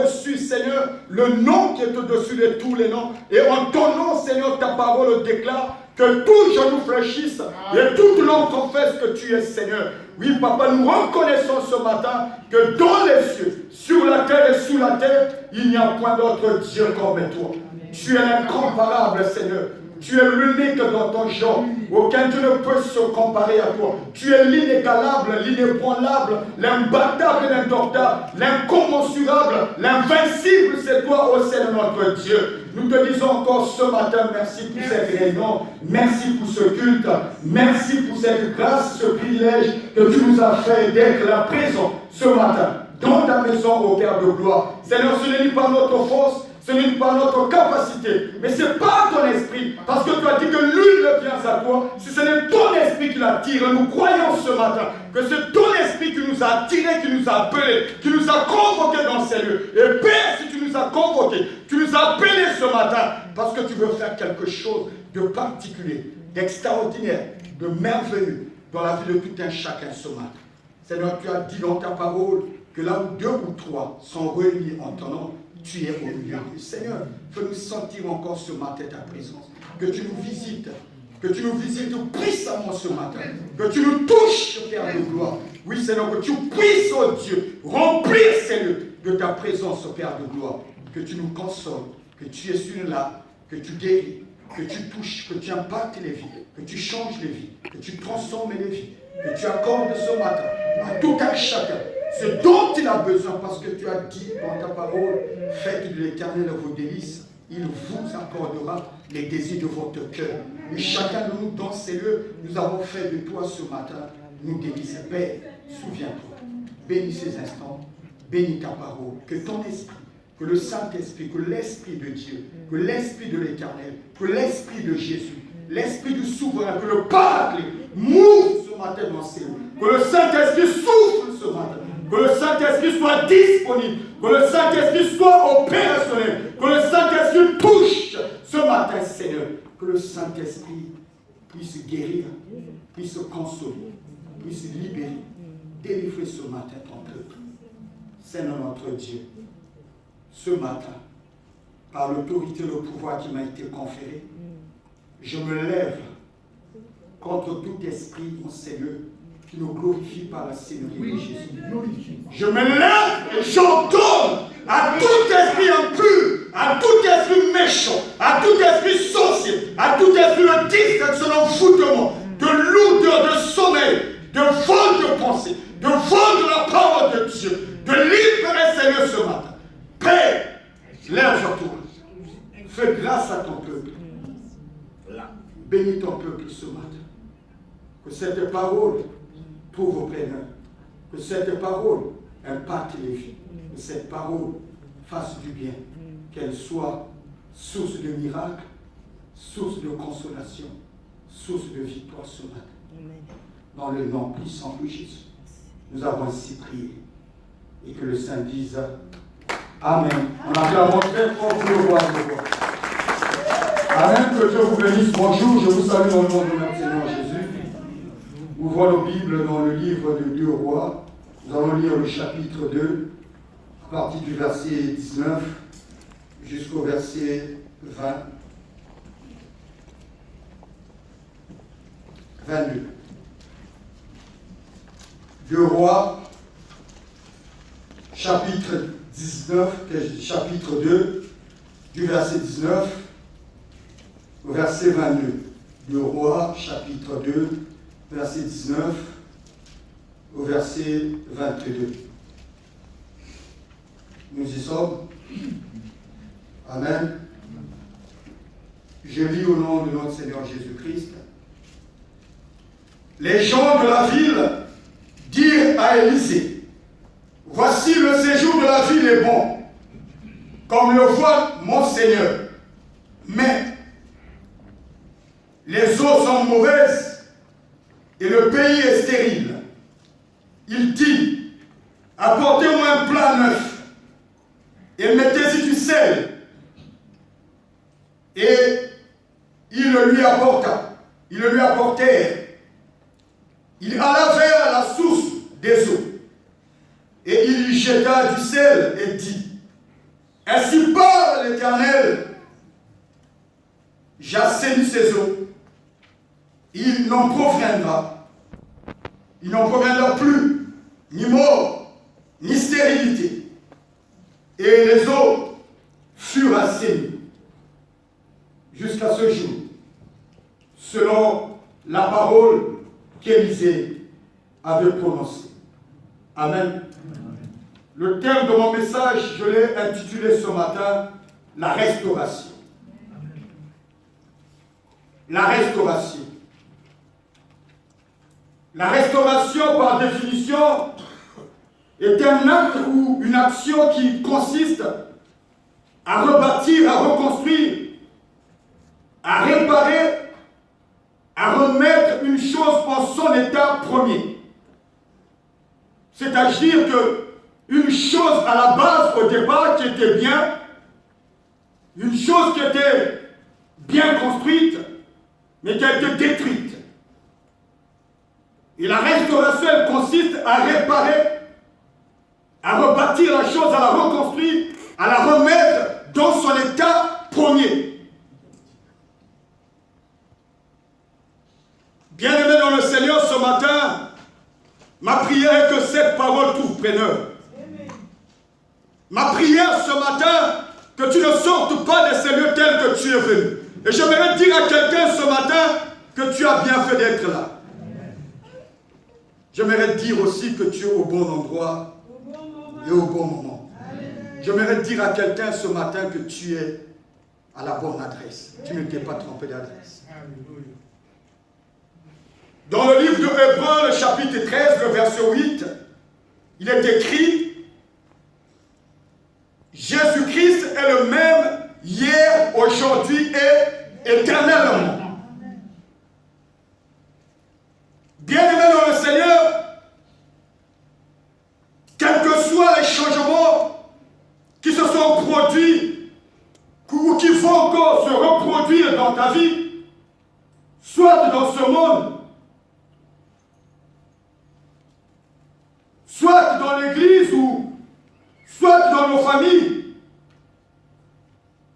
reçu, Seigneur, le nom qui est au-dessus de tous les noms. Et en ton nom, Seigneur, ta parole déclare que tout genou fléchisse et toute langue confesse que tu es Seigneur. Oui, Papa, nous reconnaissons ce matin que dans les cieux, sur la terre et sous la terre, il n'y a point d'autre Dieu comme toi. Tu es l'incomparable, Seigneur. Tu es l'unique dans ton genre. Aucun Dieu ne peut se comparer à toi. Tu es l'inégalable, l'inébranlable, l'imbattable, l'indoctable, l'incommensurable, l'invincible. C'est toi, ô Seigneur, notre Dieu. Nous te disons encore ce matin, merci pour cette réunion, merci pour ce culte, merci pour cette grâce, ce privilège que tu nous as fait d'être là présent ce matin dans ta maison, au Père de gloire. Seigneur, ce n'est pas notre force, ce n'est pas notre capacité, mais c'est par ton esprit, parce que tu as dit que nul ne vient à toi, si ce n'est ton esprit qui l'attire. Nous croyons ce matin que c'est ton esprit qui nous a attirés, qui nous a appelés, qui nous a convoqués dans ces lieux. Et Père, si tu nous as convoqués, tu nous as appelés ce matin, parce que tu veux faire quelque chose de particulier, d'extraordinaire, de merveilleux dans la vie de tout un chacun ce matin. Seigneur, tu as dit dans ta parole que là où 2 ou 3 sont réunis en ton nom, tu es au milieu. Seigneur, fais-nous sentir encore ce matin ta présence. Que tu nous visites puissamment ce matin. Que tu nous touches, Père de gloire. Oui, Seigneur, que tu puisses, oh Dieu, remplir ces lieux de ta présence, Père de gloire. Que tu nous consoles, que tu es sur là, que tu guéris, que tu touches, que tu impactes les vies, que tu changes les vies, que tu transformes les vies, que tu accordes ce matin à tout un chacun ce dont il a besoin, parce que tu as dit dans ta parole, faites de l'Éternel vos délices, il vous accordera les désirs de votre cœur. Et chacun de nous, dans ces lieux, nous avons fait de toi ce matin nous délices. Père, souviens-toi, bénis ces instants, bénis ta parole, que ton esprit, que le Saint-Esprit, que l'Esprit de Dieu, que l'Esprit de l'Éternel, que l'Esprit de Jésus, l'Esprit du souverain, que le Paraclet mouve ce matin dans ces lieux, que le Saint-Esprit souffle ce matin, que le Saint-Esprit soit disponible, que le Saint-Esprit soit opérationnel, que le Saint-Esprit touche ce matin, Seigneur, que le Saint-Esprit puisse guérir, puisse consoler, puisse libérer, délivrer ce matin ton peuple. Seigneur notre Dieu, ce matin, par l'autorité et le pouvoir qui m'a été conféré, je me lève contre tout esprit, mon Seigneur, qui nous glorifie par la Seigneurie de Jésus. Je me lève et j'ordonne à tout esprit impur, à tout esprit méchant, à tout esprit sorcier, à tout esprit de distraction, d'enfoutement, de lourdeur, de sommeil, de vol de pensée, de vol de la parole de Dieu, de libérer, Seigneur, ce matin. Père, lève-toi. Fais grâce à ton peuple. Bénis ton peuple ce matin. Que cette parole trouve au pléneur. Que cette parole impacte les vies. Que cette parole fasse du bien. Qu'elle soit source de miracles, source de consolation, source de victoire ce matin. Dans le nom puissant de Jésus. Nous avons ainsi prié. Et que le Saint dise Amen. On acclame très fort pour le roi de roi. Amen. Que Dieu vous bénisse. Bonjour. Je vous salue dans le nom de notre Seigneur Jésus. Ouvrons nos Bibles dans le livre de 2 Rois. Nous allons lire le chapitre 2, à partir du verset 19 jusqu'au verset 22. 2 Rois, chapitre 2, du verset 19 au verset 22. 2 Rois, chapitre 2, verset 19 au verset 22. Nous y sommes. Amen. Je lis au nom de notre Seigneur Jésus-Christ. Les gens de la ville dirent à Élisée, voici le séjour de la ville est bon, comme le voit mon Seigneur. Mais les eaux sont mauvaises et le pays est stérile. Il dit, apportez-moi un plat neuf et mettez-y du sel. Et il le lui apporta. Ils le lui apportèrent. Il alla vers la source des eaux. Et il y jeta du sel et dit, Ainsi parle l'Éternel, j'assainis ces eaux, il n'en proviendra plus ni mort, ni stérilité. Et les eaux furent assainies jusqu'à ce jour, selon la parole qu'Élisée avait prononcée. Amen. Le thème de mon message, je l'ai intitulé ce matin, la restauration. La restauration. La restauration, par définition, est un acte ou une action qui consiste à rebâtir, à reconstruire, à réparer, à remettre une chose en son état premier. C'est-à-dire qu'une chose à la base, au départ, qui était bien, une chose qui était bien construite, mais qui a été détruite. Et la restauration, elle consiste à réparer, à rebâtir la chose, à la reconstruire, à la remettre dans son état premier. Bien-aimés dans le Seigneur, ce matin, ma prière est que cette parole trouve preneur. Ma prière ce matin, que tu ne sortes pas de ces lieux tels que tu es venu. Et j'aimerais dire à quelqu'un ce matin que tu as bien fait d'être là. J'aimerais dire aussi que tu es au bon endroit et au bon moment. J'aimerais dire à quelqu'un ce matin que tu es à la bonne adresse. Tu ne t'es pas trompé d'adresse. Dans le livre de Hébreux, le chapitre 13, le verset 8, il est écrit: Jésus-Christ est le même hier, aujourd'hui et éternellement. Bien-aimés dans le Seigneur, quels que soient les changements qui se sont produits ou qui vont encore se reproduire dans ta vie, soit dans ce monde, soit dans l'église ou soit dans nos familles,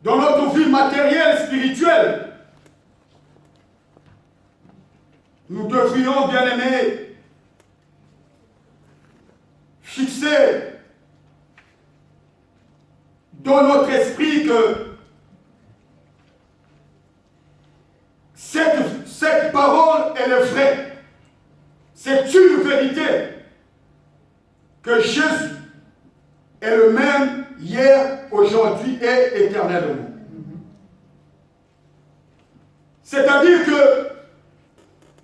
dans notre vie matérielle, spirituelle, nous devrions, bien-aimés, fixer dans notre esprit que cette parole, elle est vraie. C'est une vérité que Jésus est le même hier, aujourd'hui et éternellement. C'est-à-dire que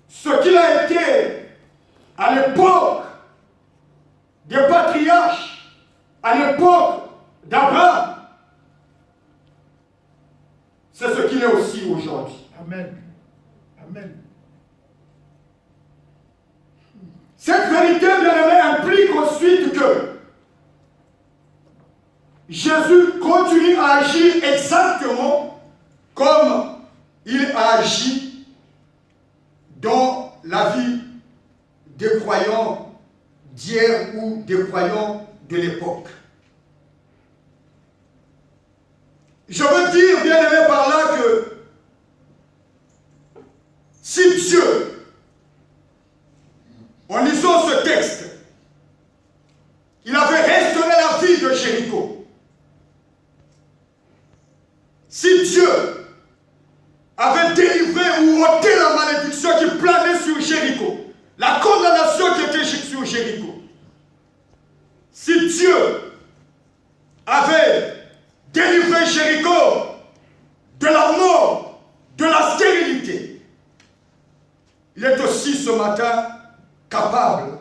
ce qu'il a été à l'époque des patriarches, à l'époque d'Abraham, c'est ce qu'il est aussi aujourd'hui. Amen. Amen. Cette vérité, bien-aimée, implique ensuite que Jésus continue à agir exactement comme il a agi dans la vie des croyants d'hier ou des croyants de l'époque. Je veux dire, bien-aimé, par là que si Dieu, en lisant ce texte, il avait restauré la vie de Jéricho, si Dieu avait délivré ou ôté la malédiction qui planait sur Jéricho, la condamnation qui était sur Jéricho, si Dieu avait délivré Jéricho de la mort, de la stérilité, il est aussi ce matin capable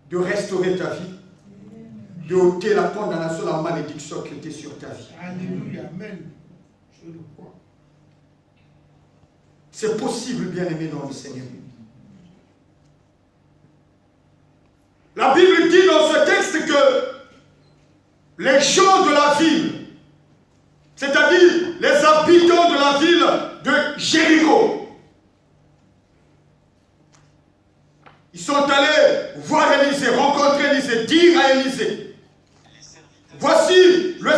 de restaurer ta vie, de ôter la condamnation, la malédiction qui était sur ta vie. Alléluia, amen. Je le crois. C'est possible, bien-aimé dans le Seigneur. La Bible dit dans ce texte que les gens de la ville, c'est-à-dire les habitants de la ville de Jéricho, ils sont allés voir Élisée, rencontrer Élisée, dire à Élisée: voici le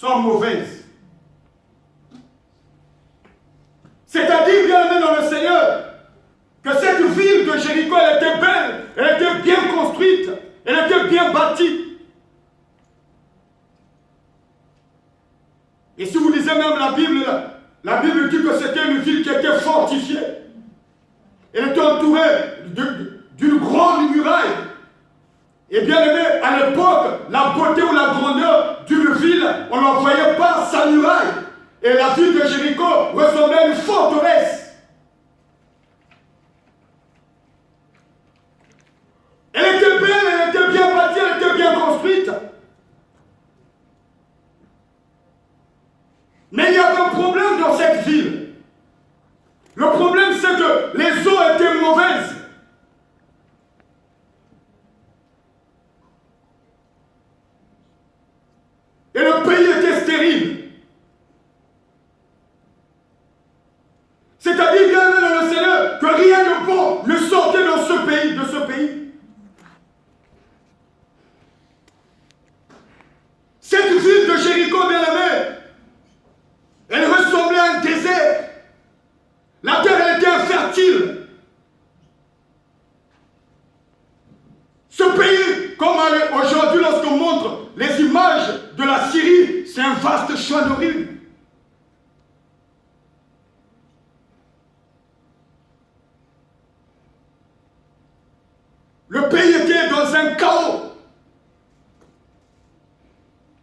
sont mauvaises. C'est-à-dire, bien aimé dans le Seigneur, que cette ville de Jéricho, elle était belle, elle était bien construite, elle était bien bâtie. Et si vous lisez même la Bible dit que c'était une ville qui était fortifiée. Elle était entourée d'une grande muraille. Et bien aimé, à l'époque, la beauté ou la grandeur d'une ville, on n'en voyait pas sa muraille. Et la ville de Jéricho ressemblait à une forteresse. Elle était belle, elle était bien bâtie, elle était bien construite. Mais il y avait un problème dans cette ville. Le problème, c'est que les eaux étaient mauvaises. Et le pays était stérile. C'est-à-dire, bien aimé dans le Seigneur, que rien de bon ne sortait dans ce pays, de ce pays. Cette ville de Jéricho, bien aimé, elle ressemblait à un désert. La terre, elle était infertile. Ce pays, comme aujourd'hui, lorsqu'on montre les images de la Syrie, c'est un vaste champ de ruines. Le pays était dans un chaos.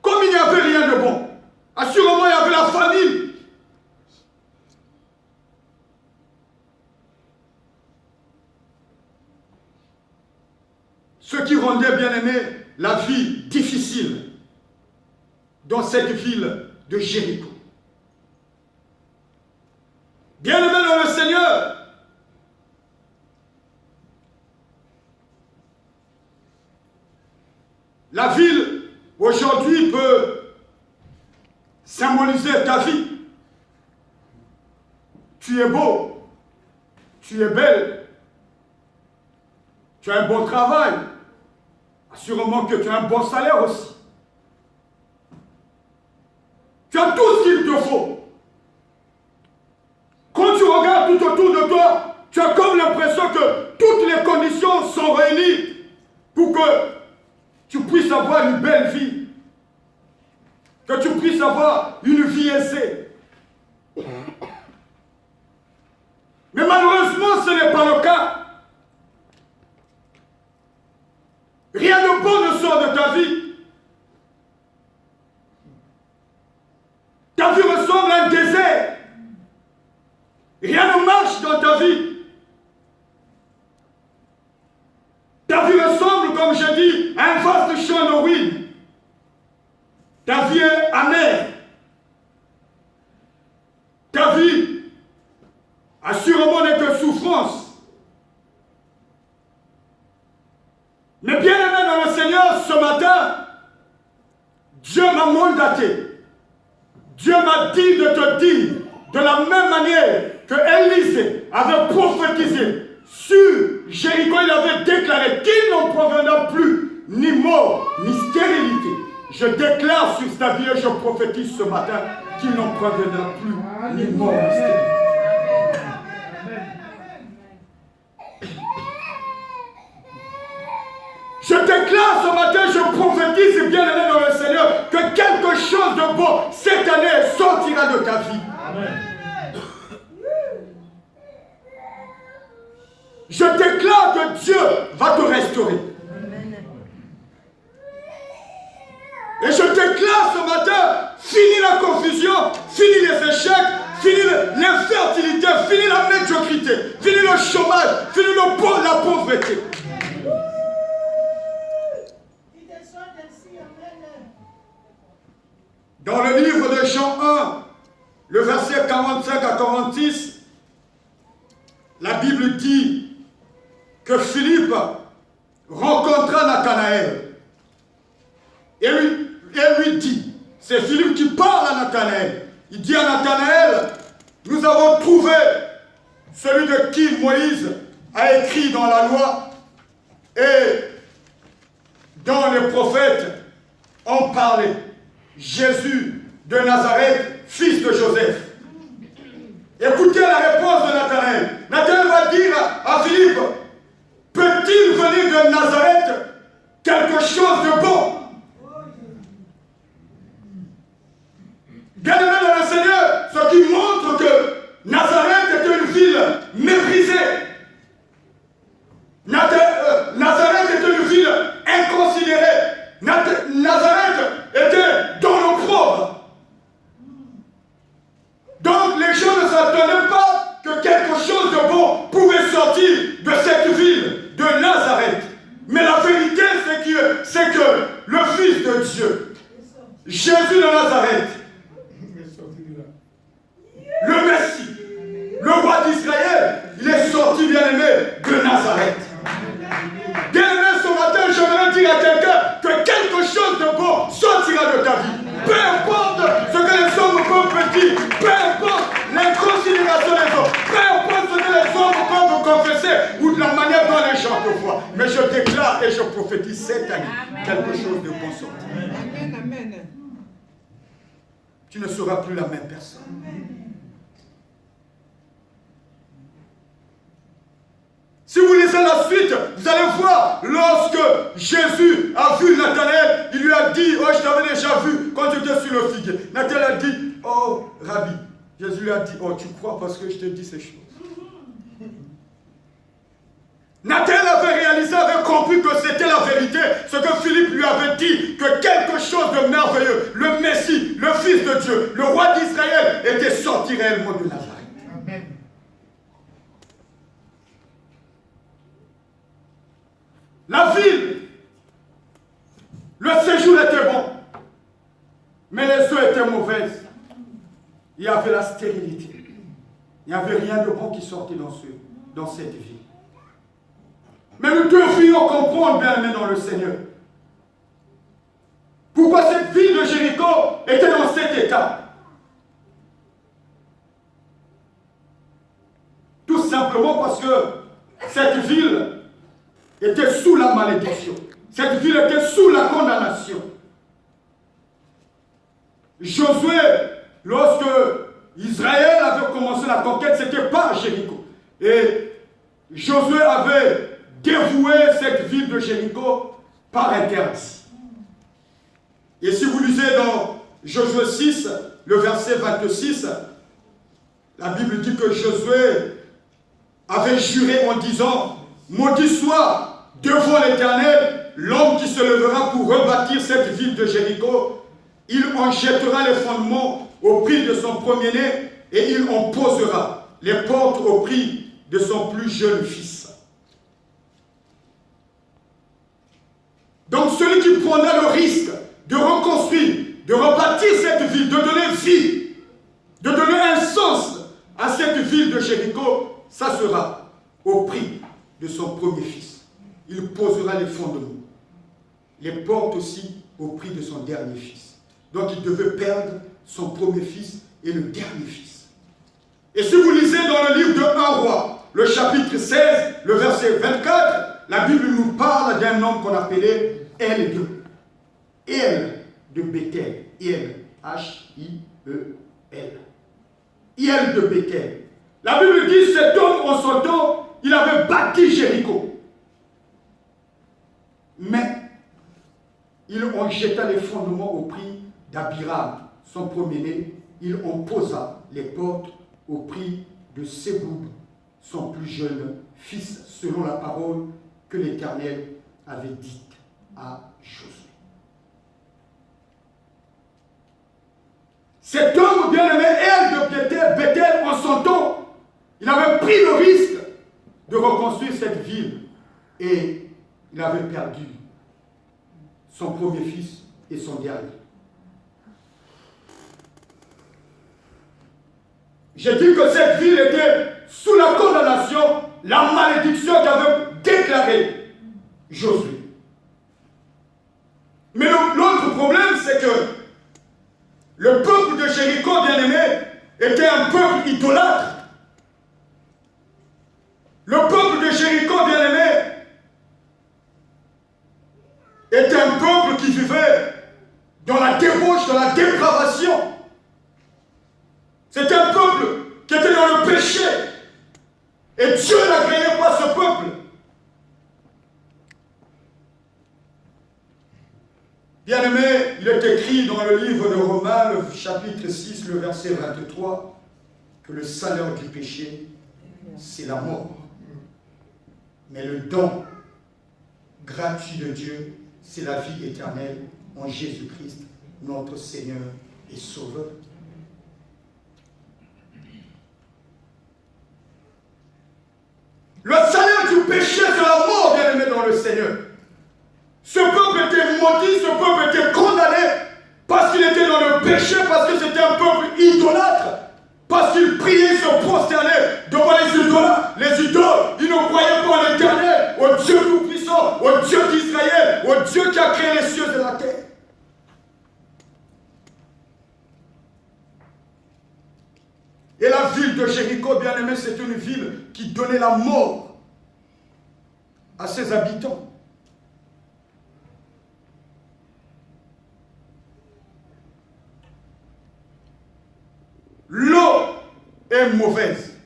Comme il n'y avait rien de bon. Assurément, il y avait la famine. Ce qui rendait, bien aimé, la vie difficile dans cette ville de Jéricho. Bien aimé dans le Seigneur, la ville aujourd'hui peut symboliser ta vie. Tu es beau, tu es belle, tu as un bon travail, assurément que tu as un bon salaire aussi. Tu as tout ce qu'il te faut. Quand tu regardes tout autour de toi, tu as comme l'impression que toutes les conditions sont réunies pour que tu puisses avoir une belle vie, que tu puisses avoir une vie aisée. Mais malheureusement, ce n'est pas le cas. Rien de bon ne sort de ta vie. Ta vie ressemble à un désert. Rien ne marche dans ta vie. Ta vie ressemble, comme je dis, à un vaste champ de ruines. Ta vie est amère. Ta vie, assurément, n'est que souffrance. Mais bien aimé dans le Seigneur, ce matin, Dieu m'a mandaté. Dieu m'a dit de te dire, de la même manière que Élisée avait prophétisé sur Jéricho, il avait déclaré qu'il n'en proviendra plus ni mort, ni stérilité. Je déclare sur ta vie et je prophétise ce matin qu'il n'en proviendra plus ni mort, ni stérilité. Je déclare ce matin, je prophétise bien aimé dans le Seigneur que quelque chose de bon cette année sortira de ta vie. Amen. Je déclare que Dieu va te restaurer. Amen. Et je déclare ce matin, fini la confusion, fini les échecs, fini l'infertilité, fini la médiocrité, fini le chômage, fini la pauvreté. Dans le livre de Jean 1, le verset 45 à 46, la Bible dit que Philippe rencontra Nathanaël et lui dit, c'est Philippe qui parle à Nathanaël, il dit à Nathanaël, nous avons trouvé celui de qui Moïse a écrit dans la loi et dont les prophètes ont parlé. Jésus, de Nazareth, fils de Joseph. Écoutez la réponse de Nathanaël. Nathanaël va dire à Philippe, peut-il venir de Nazareth quelque chose de bon? Bien-aimé dans le Seigneur, ce qui montre que Nazareth était une ville méprisée. Nazareth était une ville inconsidérée. Nazareth était dans l'opprobre. Donc les gens ne s'attendaient pas que quelque chose de bon pouvait sortir de cette ville de Nazareth. Mais la vérité, c'est que le Fils de Dieu, Jésus de Nazareth, le Messie, le roi d'Israël, il est sorti, bien-aimé, de Nazareth. Bien-aimé, ce matin, j'aimerais dire à quelqu'un que quelque chose de bon sortira de ta vie. Peu importe ce que les hommes peuvent dire, peu importe l'inconsidération des hommes, peu importe ce que les hommes peuvent confesser ou de la manière dont les gens te voient. Mais je déclare et je prophétise cette année quelque chose de bon sortira. Amen, amen. Tu ne seras plus la même personne. Si vous lisez la suite, vous allez voir, lorsque Jésus a vu Nathanaël, il lui a dit, oh, je t'avais déjà vu quand tu étais sur le figuier. Nathanaël a dit, oh, Rabbi. Jésus lui a dit, oh, tu crois parce que je te dis ces choses. Nathanaël avait réalisé, avait compris que c'était la vérité, ce que Philippe lui avait dit, que quelque chose de merveilleux, le Messie, le Fils de Dieu, le roi d'Israël, était sorti réellement de Nazareth. Amen. La ville, le séjour était bon, mais les eaux étaient mauvaises. Il y avait la stérilité. Il n'y avait rien de bon qui sortait dans cette ville. Mais nous devrions comprendre, bien-aimés dans le Seigneur, pourquoi cette ville de Jéricho était dans cet état. Tout simplement parce que cette ville était sous la malédiction. Cette ville était sous la condamnation. Josué, lorsque Israël avait commencé la conquête, ce n'était pas à Jéricho. Et Josué avait dévoué cette ville de Jéricho par interdit. Et si vous lisez dans Josué 6, le verset 26, la Bible dit que Josué avait juré en disant, maudit soit devant l'Éternel l'homme qui se lèvera pour rebâtir cette ville de Jéricho. Il en jettera les fondements au prix de son premier-né et il en posera les portes au prix de son plus jeune fils. Donc celui qui prendra le risque de reconstruire, de rebâtir cette ville, de donner vie, de donner un sens à cette ville de Jéricho, ça sera au prix de son premier fils. Il posera les fondements, les portes aussi au prix de son dernier fils. Donc il devait perdre son premier fils et le dernier fils. Et si vous lisez dans le livre de 1 Roi, le chapitre 16, le verset 24, la Bible nous parle d'un homme qu'on appelait El de Bethel. El, H-I-E-L. El de Bethel. La Bible dit cet homme en son temps, il avait bâti Jéricho. Mais il en jeta les fondements au prix d'Abiram, son premier-né. Il en posa les portes au prix de Séboub, son plus jeune fils, selon la parole que l'Éternel avait dite à Josué. Cet homme bien-aimé, El de Bethel, en son temps, il avait pris le risque de reconstruire cette ville et il avait perdu son premier fils et son dernier. J'ai dit que cette ville était sous la condamnation, la malédiction qu'avait déclarée Josué. Mais l'autre problème, c'est que le peuple de Jéricho, bien-aimé, était un peuple idolâtre. Le peuple de Jéricho, bien-aimé, était un peuple qui vivait dans la débauche, dans la dépravation. Bien-aimé, il est écrit dans le livre de Romains, le chapitre 6, le verset 23, que le salaire du péché, c'est la mort. Mais le don gratuit de Dieu, c'est la vie éternelle en Jésus-Christ, notre Seigneur et Sauveur. Le salaire du péché, c'est la mort, bien-aimé dans le Seigneur. Ce peuple était maudit, ce peuple était condamné parce qu'il était dans le péché, parce que c'était un peuple idolâtre, parce qu'il priait, se prosternait devant les idoles. Ils ne croyaient pas en l'Éternel, au Dieu Tout-Puissant, au Dieu d'Israël, au Dieu qui a créé les cieux et la terre. Et la ville de Jéricho, bien aimé, c'est une ville qui donnait la mort à ses habitants. L'eau est mauvaise.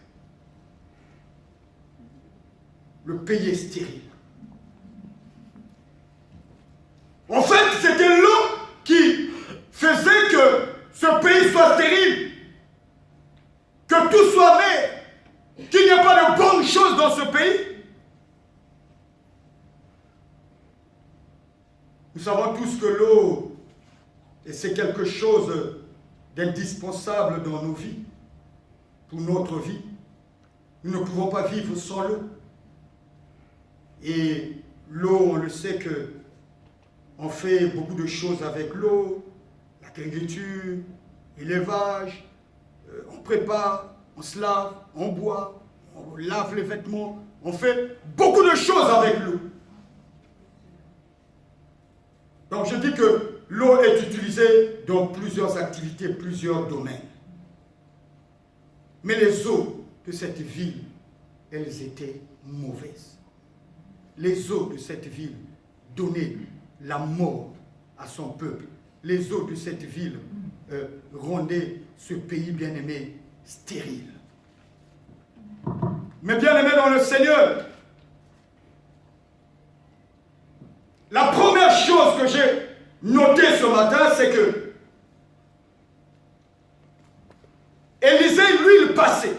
Le pays est stérile. En fait, c'était l'eau qui faisait que ce pays soit stérile, que tout soit maigre, qu'il n'y ait pas de bonnes choses dans ce pays. Nous savons tous que l'eau, c'est quelque chose d'indispensable dans nos vies, pour notre vie. Nous ne pouvons pas vivre sans l'eau. Et l'eau, on le sait que on fait beaucoup de choses avec l'eau, l'agriculture, l'élevage, on prépare, on se lave, on boit, on lave les vêtements, on fait beaucoup de choses avec l'eau. Donc je dis que l'eau est utilisée dans plusieurs activités, plusieurs domaines. Mais les eaux de cette ville, elles étaient mauvaises. Les eaux de cette ville donnaient la mort à son peuple. Les eaux de cette ville rendaient ce pays bien-aimé stérile. Mais bien-aimé dans le Seigneur, la première chose que j'ai notée ce matin, c'est que Élisée, lui, il passait.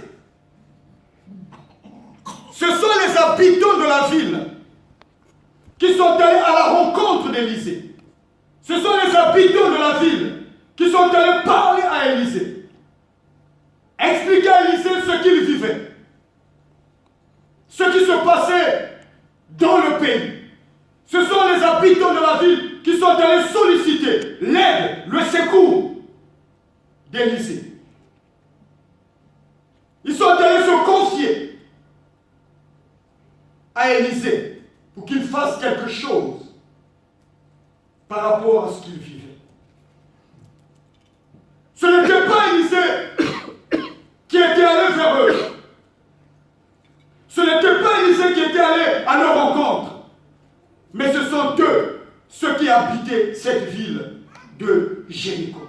Ce sont les habitants de la ville qui sont allés à la rencontre d'Élisée. Ce sont les habitants de la ville qui sont allés parler à Élisée. Expliquer à Élisée ce qu'il vivait. Ce qui se passait dans le pays. Ce sont les habitants de la ville qui sont allés solliciter l'aide, le secours d'Élisée. Ils sont allés se confier à Élisée pour qu'il fasse quelque chose par rapport à ce qu'il vivait. Ce n'était pas Élisée qui était allé vers eux. Ce n'était pas Élisée qui était allé à leur rencontre. Mais ce sont eux, ceux qui habitaient cette ville de Jéricho.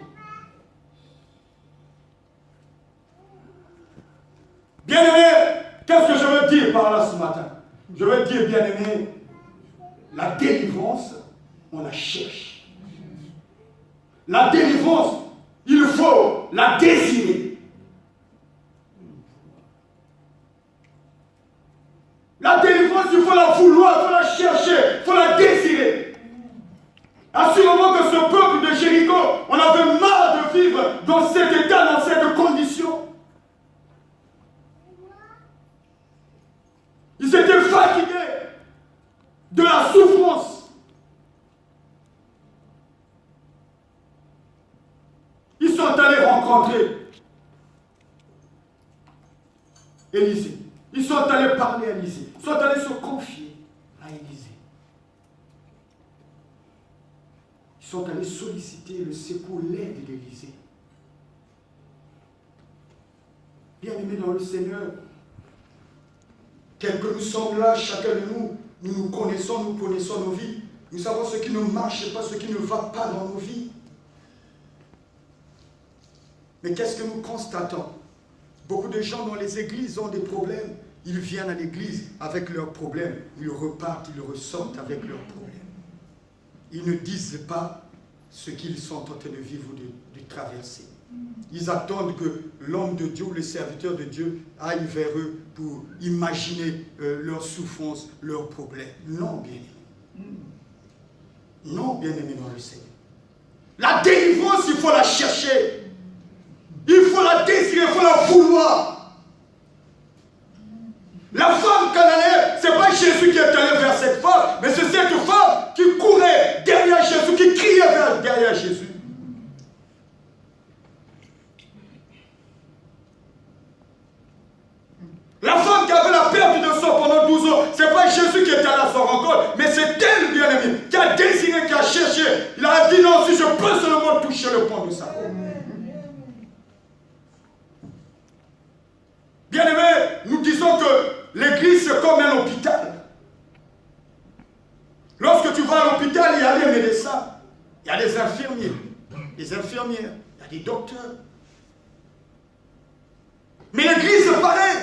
Bien-aimé, qu'est-ce que je veux dire par là ce matin? Je veux dire, bien-aimé, la délivrance, on la cherche. La délivrance, il faut la désirer. La délivrance, il faut la vouloir, il faut la chercher, il faut la désirer. Assurément que ce peuple de Jéricho, on avait marre de vivre dans cet état, dans cette condition. Ils étaient fatigués de la souffrance. Ils sont allés rencontrer Élisée. Ils sont allés parler à Élisée. Ils sont allés se confier à Élisée. Ils sont allés solliciter le secours, l'aide d'Élisée. Bien-aimés dans le Seigneur, quel que nous sommes là, chacun de nous, nous connaissons nos vies. Nous savons ce qui ne marche pas, ce qui ne va pas dans nos vies. Mais qu'est-ce que nous constatons? Beaucoup de gens dans les églises ont des problèmes. Ils viennent à l'église avec leurs problèmes. Ils repartent, ils ressortent avec leurs problèmes. Ils ne disent pas ce qu'ils sont en train de vivre ou de traverser. Ils attendent que l'homme de Dieu ou les serviteurs de Dieu aillent vers eux pour imaginer leurs souffrances, leurs problèmes. Non, bien-aimés. Non, bien-aimés dans le Seigneur. La délivrance, il faut la chercher. Il faut la désirer, il faut la vouloir. La femme cananéenne, ce n'est pas Jésus qui est allé vers cette femme, mais c'est cette femme qui courait derrière Jésus, qui criait derrière Jésus. La femme qui avait la perte de sang pendant 12 ans, ce n'est pas Jésus qui était à son rencontre, mais c'est elle, bien-aimé, qui a désiré, qui a cherché. Il a dit non, si je peux seulement toucher le pan de sa peau. Bien-aimé, nous disons que l'église c'est comme un hôpital. Lorsque tu vas à l'hôpital, il y a des médecins, il y a des infirmiers, il y a des docteurs. Mais l'église c'est pareil.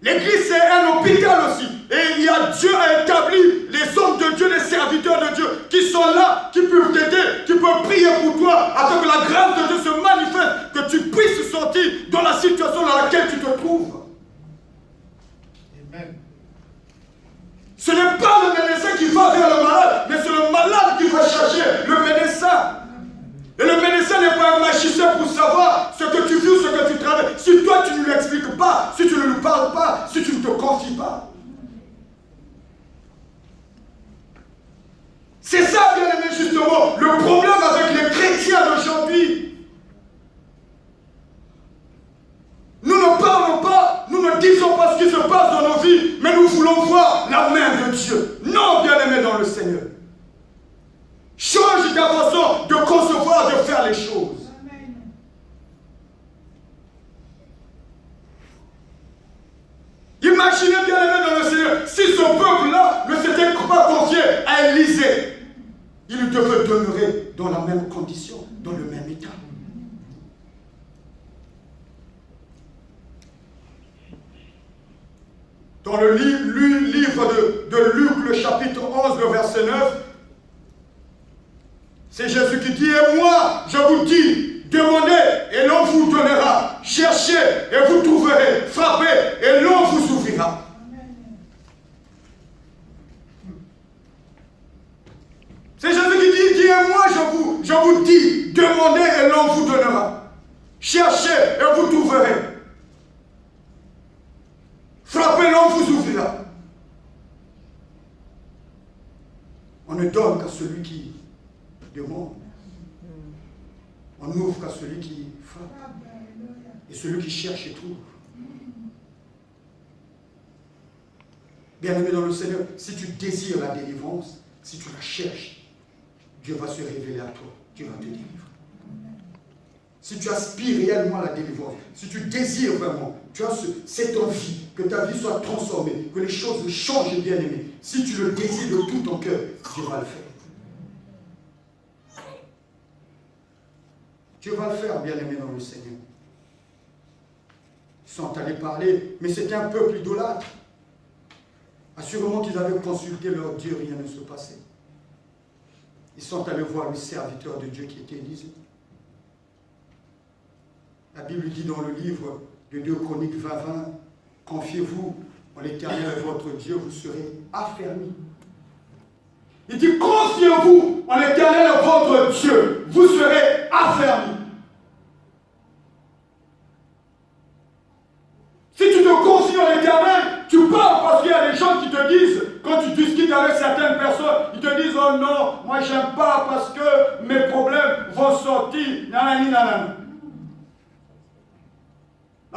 L'église c'est un hôpital aussi. Et Dieu a établi les hommes de Dieu, les serviteurs de Dieu, qui sont là, qui peuvent t'aider, qui peuvent prier pour toi, afin que la grâce de Dieu se manifeste, que tu puisses sortir dans la situation dans laquelle tu te trouves. Amen. Ce n'est pas le médecin qui va vers le malade, mais c'est le malade qui va chercher le médecin. Et le médecin n'est pas un magicien pour savoir ce que tu vis, ce que tu traverses. Si toi tu ne lui expliques pas, si tu ne lui parles pas, si tu ne te confies pas. C'est ça, bien aimé, justement, le problème avec les chrétiens d'aujourd'hui. Nous ne parlons pas, nous ne disons pas ce qui se passe dans nos vies, mais nous voulons voir la main de Dieu. Non, bien aimé dans le Seigneur. Change ta façon de concevoir, de faire les choses. Amen. Imaginez bien aimé dans le Seigneur, si ce peuple-là ne s'était pas confié à Élisée, il devait demeurer dans la même condition, dans le même état. Dans le livre de Luc, le chapitre 11, le verset 9, c'est Jésus qui dit, et moi, je vous dis, demandez et l'on vous donnera, cherchez et vous trouverez, frappez et l'on vous ouvrira. C'est Jésus qui dit, et moi, je vous dis, demandez et l'on vous donnera, cherchez et vous trouverez, frappez et l'on vous ouvrira. On ne donne qu'à celui qui demande. On n'ouvre qu'à celui qui frappe. Et celui qui cherche et trouve. Bien-aimé dans le Seigneur, si tu désires la délivrance, si tu la cherches, Dieu va se révéler à toi. Dieu va te délivrer. Si tu aspires réellement à la délivrance, si tu désires vraiment, tu as cette envie que ta vie soit transformée, que les choses changent, bien-aimé. Si tu le désires de tout ton cœur, Dieu va le faire. Dieu va le faire, bien-aimé dans le Seigneur. Ils sont allés parler, mais c'était un peuple idolâtre. Assurément qu'ils avaient consulté leur Dieu, rien ne se passait. Ils sont allés voir le serviteur de Dieu qui était Élisée. La Bible dit dans le livre de 2 Chroniques 20, confiez-vous en l'Éternel votre Dieu, vous serez affermis. Il dit, confiez-vous en l'Éternel votre Dieu, vous serez affermis. Si tu te confies en l'Éternel, tu parles parce qu'il y a des gens qui te disent, quand tu discutes avec certaines personnes, ils te disent, oh non, moi j'aime pas parce que mes problèmes vont sortir, nanani, nanani.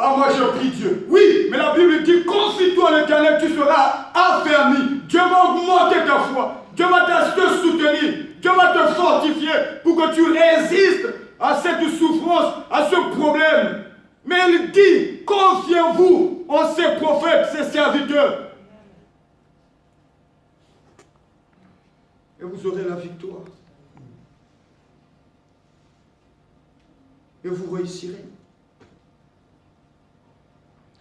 Ah, moi je prie Dieu. Oui, mais la Bible dit, confie-toi en l'Éternel, tu seras affermi. Dieu va augmenter ta foi. Dieu va te soutenir. Dieu va te fortifier pour que tu résistes à cette souffrance, à ce problème. Mais il dit, confiez-vous en ces prophètes, ces serviteurs. Et vous aurez la victoire. Et vous réussirez.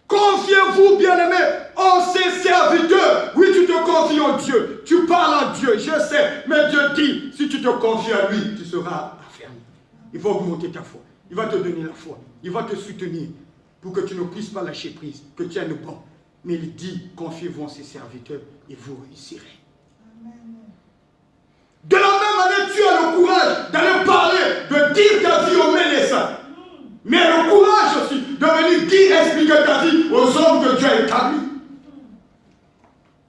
Confiez-vous vous, bien-aimés, oh ces serviteurs, oui, tu te confies en Dieu, tu parles en Dieu, je sais, mais Dieu dit, si tu te confies à lui, tu seras affermi. Il va augmenter ta foi, il va te donner la foi, il va te soutenir pour que tu ne puisses pas lâcher prise, que tu aies le bon. Mais il dit, confiez-vous en ses serviteurs et vous réussirez. De la même manière, tu as le courage d'aller parler, de dire ta vie aux médecins. Mais le courage aussi de venir dire, expliquer ta vie aux hommes que Dieu a établis.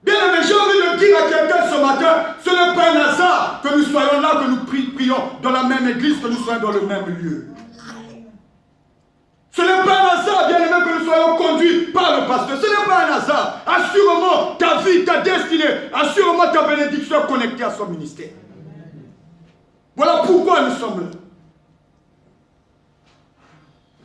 Bien aimé, j'ai envie de dire à quelqu'un ce matin, ce n'est pas un hasard que nous soyons là, que nous prions dans la même église, que nous soyons dans le même lieu. Ce n'est pas un hasard, bien aimé, que nous soyons conduits par le pasteur. Ce n'est pas un hasard. Assurément, ta vie, ta destinée, assurément ta bénédiction est connectée à son ministère. Voilà pourquoi nous sommes là.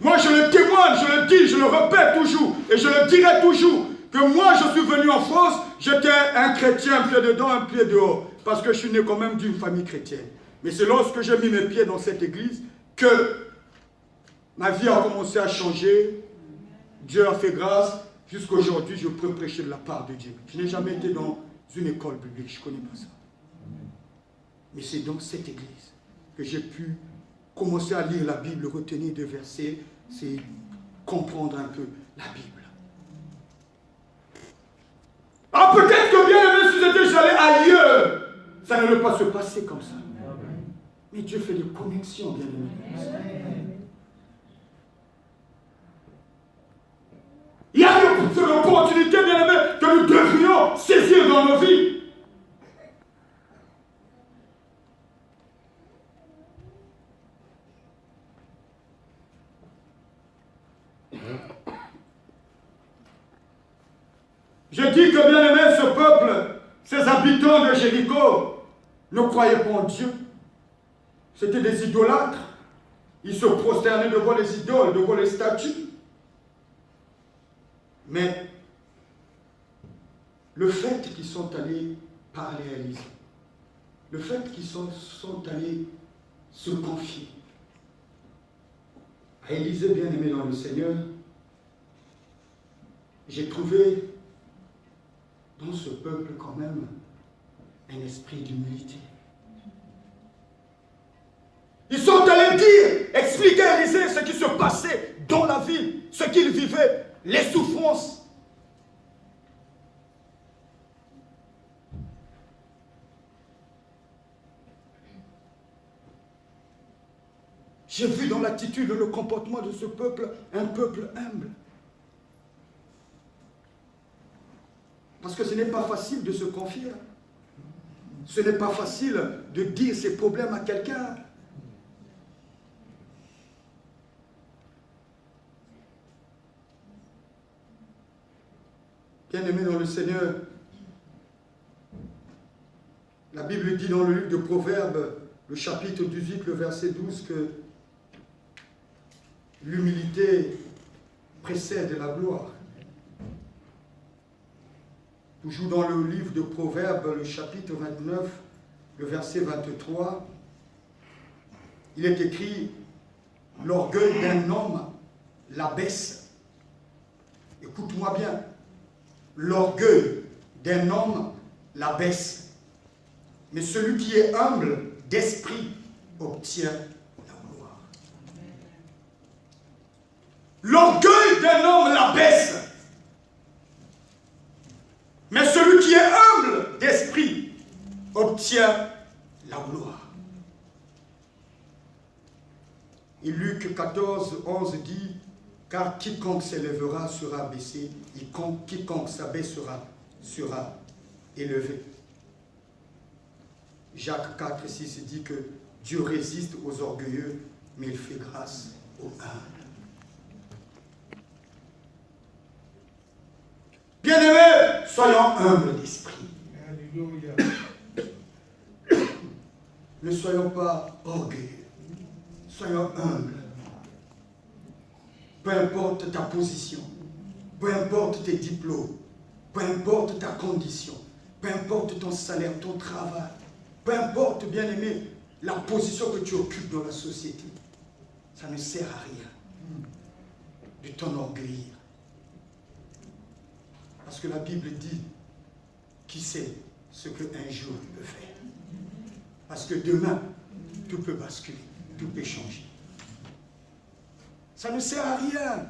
Moi, je le témoigne, je le dis, je le répète toujours, et je le dirai toujours, que moi, je suis venu en France, j'étais un chrétien, un pied dedans, un pied dehors, parce que je suis né quand même d'une famille chrétienne. Mais c'est lorsque j'ai mis mes pieds dans cette église que ma vie a commencé à changer. Dieu a fait grâce. Jusqu'à aujourd'hui, je peux prêcher de la part de Dieu. Je n'ai jamais été dans une école biblique, je ne connais pas ça. Mais c'est dans cette église que j'ai pu commencer à lire la Bible, retenir des versets, c'est comprendre un peu la Bible. Ah, peut-être que bien aimé, si j'étais allé ailleurs, ça n'allait pas se passer comme ça. Mais Dieu fait des connexions, bien aimé. Il y a une opportunité, bien aimé, que nous devrions saisir dans nos vies. Je dis que, bien aimé, ce peuple, ces habitants de Jéricho, ne croyaient pas en Dieu. C'était des idolâtres. Ils se prosternaient devant les idoles, devant les statues. Mais le fait qu'ils sont allés parler à Élisée, le fait qu'ils sont allés se confier à Élisée, bien aimé dans le Seigneur, j'ai trouvé dans ce peuple quand même un esprit d'humilité. Ils sont allés dire, expliquer à Élisée ce qui se passait dans la ville, ce qu'il vivait, les souffrances. J'ai vu dans l'attitude et le comportement de ce peuple, un peuple humble. Parce que ce n'est pas facile de se confier. Ce n'est pas facile de dire ses problèmes à quelqu'un. Bien-aimés dans le Seigneur, la Bible dit dans le livre de Proverbes, le chapitre 18, le verset 12, que l'humilité précède la gloire. Toujours dans le livre de Proverbes, le chapitre 29, le verset 23, il est écrit « L'orgueil d'un homme l'abaisse ». Écoute-moi bien. L'orgueil d'un homme l'abaisse. Mais celui qui est humble d'esprit obtient la gloire. L'orgueil d'un homme l'abaisse. Mais celui qui est humble d'esprit obtient la gloire. Et Luc 14, 11 dit, car quiconque s'élèvera sera abaissé, et quiconque s'abaissera sera élevé. Jacques 4, 6 dit que Dieu résiste aux orgueilleux, mais il fait grâce aux humbles. Bien-aimés, soyons humbles d'esprit. Alléluia. Ne soyons pas orgueilleux. Soyons humbles. Peu importe ta position, peu importe tes diplômes, peu importe ta condition, peu importe ton salaire, ton travail, peu importe, bien-aimé, la position que tu occupes dans la société, ça ne sert à rien de t'enorgueillir. que la Bible dit, qui sait ce qu'un jour tu peux faire. Parce que demain, tout peut basculer, tout peut changer. Ça ne sert à rien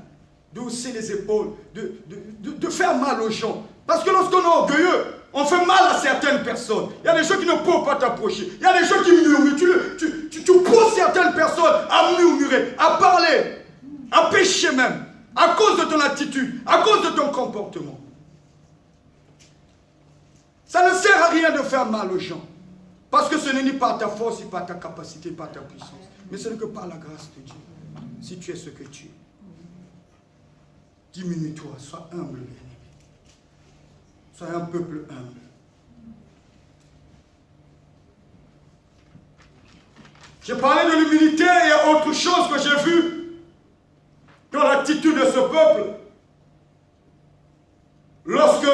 de hausser les épaules, de faire mal aux gens. Parce que lorsqu'on est orgueilleux, on fait mal à certaines personnes. Il y a des gens qui ne peuvent pas t'approcher. Il y a des gens qui murmurent. Tu pousses certaines personnes à murmurer, à parler, à pécher même, à cause de ton attitude, à cause de ton comportement. Ça ne sert à rien de faire mal aux gens. Parce que ce n'est ni par ta force, ni par ta capacité, ni par ta puissance. Mais ce n'est que par la grâce de Dieu. Si tu es ce que tu es. Diminue-toi, sois humble, bien-aimé. Sois un peuple humble. J'ai parlé de l'humilité et il y a autre chose que j'ai vu dans l'attitude de ce peuple. Lorsque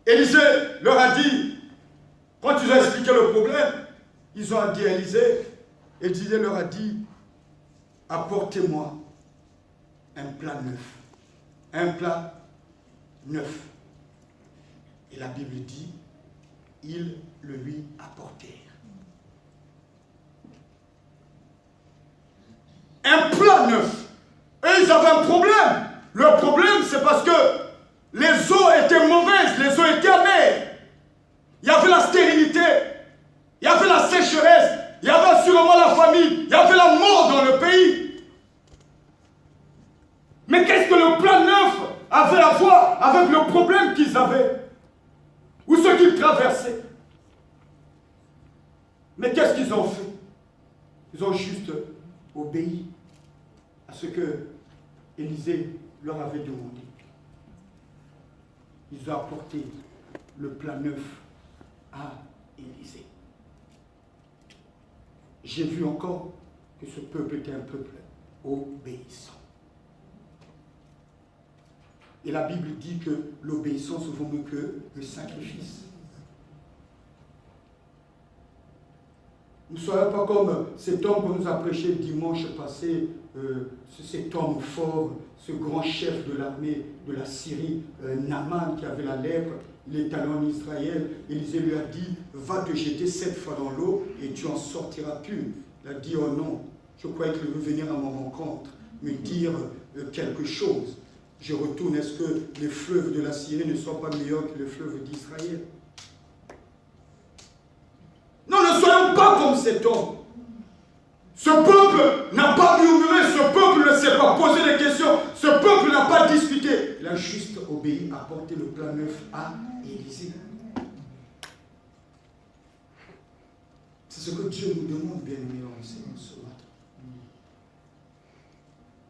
Élisée leur a dit, quand ils ont expliqué le problème, ils ont dit à Élisée, Élisée leur a dit, apportez-moi un plat neuf. Un plat neuf. Et la Bible dit, ils le lui apportèrent. Un plat neuf. Et ils avaient un problème. Le problème, c'est parce que les eaux étaient mauvaises, les eaux étaient amères. Il y avait la stérilité, il y avait la sécheresse, il y avait sûrement la famine, il y avait la mort dans le pays. Mais qu'est-ce que le plat neuf avait à voir avec le problème qu'ils avaient ou ce qu'ils traversaient? Mais qu'est-ce qu'ils ont fait? Ils ont juste obéi à ce que Élisée leur avait demandé. Ils ont apporté le plat neuf à Élisée. J'ai vu encore que ce peuple était un peuple obéissant. Et la Bible dit que l'obéissance vaut mieux que le sacrifice. Ne soyons pas comme cet homme qu'on nous a prêché dimanche passé, cet homme fort, ce grand chef de l'armée de la Syrie, Naaman, qui avait la lèpre. Il est allé en Israël. Élisée lui a dit, va te jeter 7 fois dans l'eau et tu en sortiras plus. Il a dit, oh non, je croyais qu'il veut venir à mon rencontre, me dire quelque chose. Je retourne, est-ce que les fleuves de la Syrie ne sont pas meilleurs que les fleuves d'Israël? Non, ne soyons pas comme cet homme. Ce peuple n'a pas murmuré, ce peuple ne s'est pas posé des questions, ce peuple n'a pas discuté. Il a juste obéi à porter le plat neuf à Élisée. C'est ce que Dieu nous demande, bien-aimés, dans le Seigneur ce matin.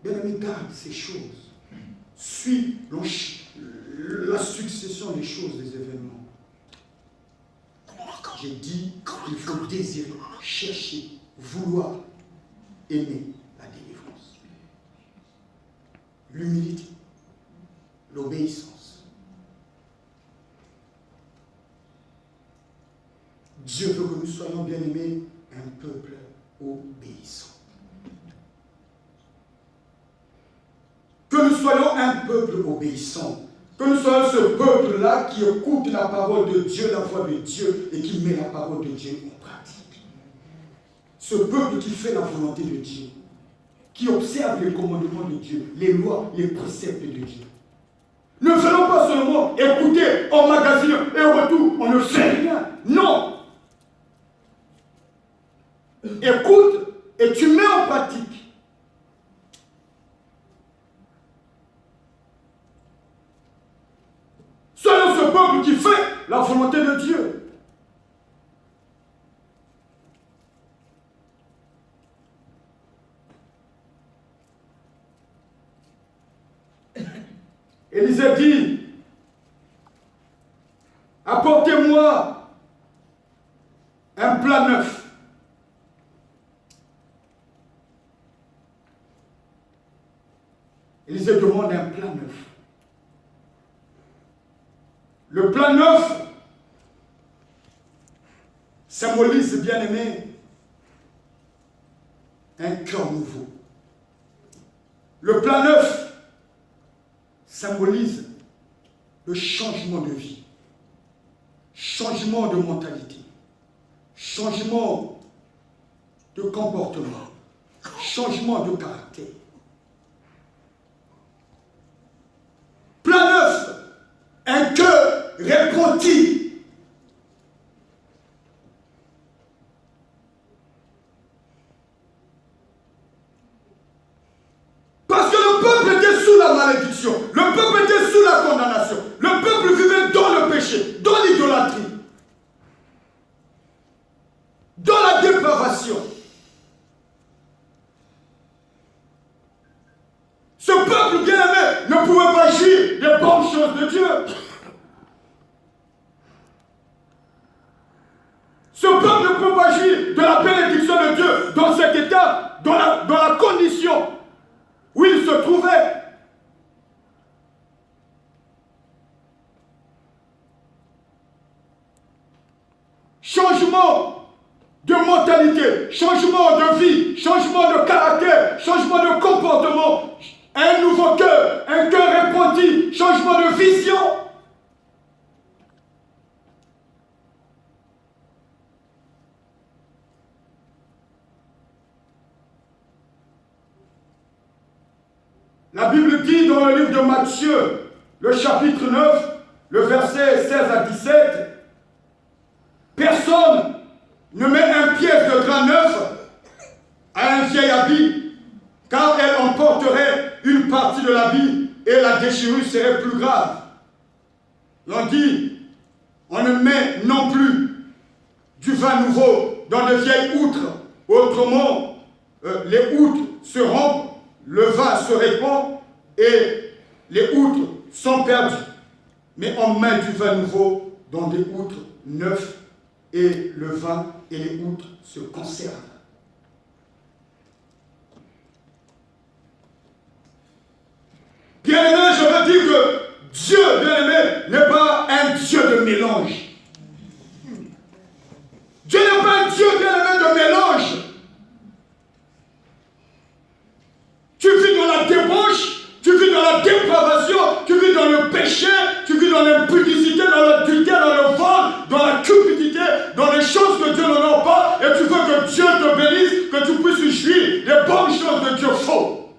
Bien-aimés, garde ces choses. Suis la succession des choses, des événements. J'ai dit qu'il faut désirer, chercher, vouloir, aimer la délivrance. L'humilité, l'obéissance. Dieu veut que nous soyons bien-aimés, un peuple obéissant. Que nous soyons un peuple obéissant. Que nous soyons ce peuple-là qui écoute la parole de Dieu, la voix de Dieu, et qui met la parole de Dieu en pratique. Ce peuple qui fait la volonté de Dieu, qui observe les commandements de Dieu, les lois, les préceptes de Dieu. Ne venons pas seulement écouter, emmagasiner, et au retour, on ne fait rien. Non. Écoute et tu mets en pratique. Soyons ce peuple qui fait la volonté de Dieu. Élisée dit, apportez-moi un plat neuf. Élisée demande un plat neuf. Le plat neuf symbolise, bien aimé, un cœur nouveau. Le plat neuf symbolise le changement de vie, changement de mentalité, changement de comportement, changement de caractère. Plein neuf, un cœur repenti. Parce que le peuple était sous la malédiction, le peuple était sous la condamnation, le peuple vivait dans le péché, dans l'idolâtrie, dans la dépravation. Ce peuple bien-aimé ne pouvait pas jouir des bonnes choses de Dieu. Ce peuple ne pouvait pas jouir de la bénédiction de Dieu dans cet état, dans la condition où il se trouvait. Changement de mentalité, changement de vie, changement de caractère, changement de comportement, un nouveau cœur, un cœur repenti, changement de vision. La Bible dit dans le livre de Matthieu, le chapitre 9, le verset 16 à 17, personne ne met un pièce de grain neuf à un vieil habit, car elle emporterait une partie de l'habit et la déchirure serait plus grave. On dit, on ne met non plus du vin nouveau dans de vieilles outres, autrement les outres se rompent, le vin se répand et les outres sont perdues. Mais on met du vin nouveau dans des outres neuves et le vin et les outres se conservent. Bien-aimé, je veux dire que Dieu, bien-aimé, n'est pas un Dieu de mélange. Dieu n'est pas un Dieu, bien-aimé, de mélange. Tu vis dans la débauche, tu vis dans la dépravation, tu vis dans le péché, tu vis dans l'impudicité, dans l'adultère, dans le vol, dans la cupidité, dans les choses que Dieu n'honore pas, et tu veux que Dieu te bénisse, que tu puisses jouir des bonnes choses de Dieu faux.